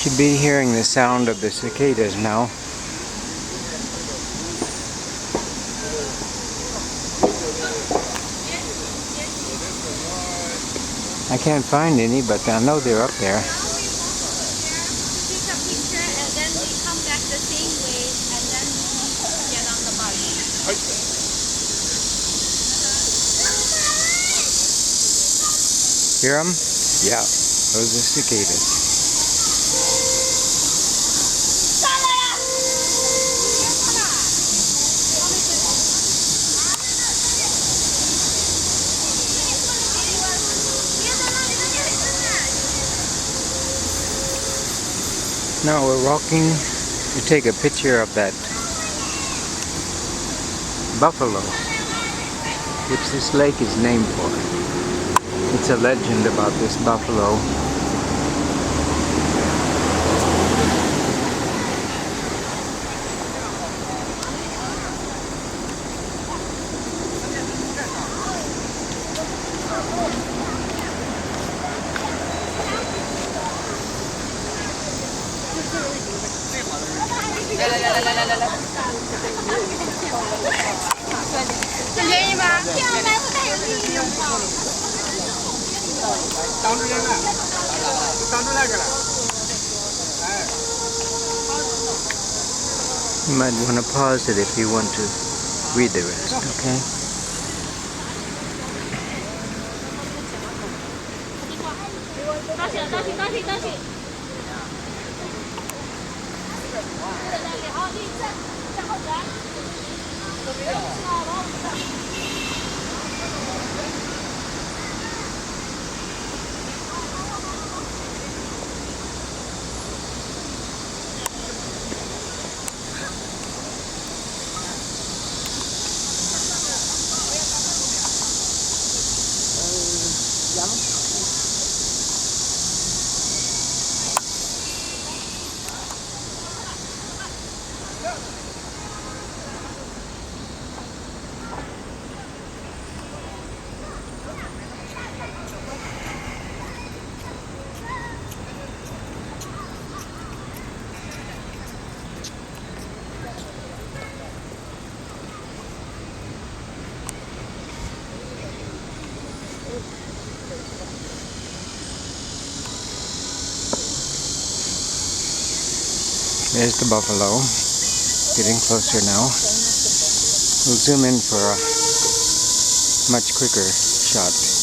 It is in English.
Should be hearing the sound of the cicadas now. I can't find any, but I know they're up there. Take a picture and then we come back the same way and then get on the bus. Hear them? Yeah, those are cicadas. Now we're walking to take a picture of that buffalo, which this lake is named for. It's a legend about this buffalo. You might want to pause it if you want to read the rest, okay? There's the buffalo, getting closer now. We'll zoom in for a much quicker shot.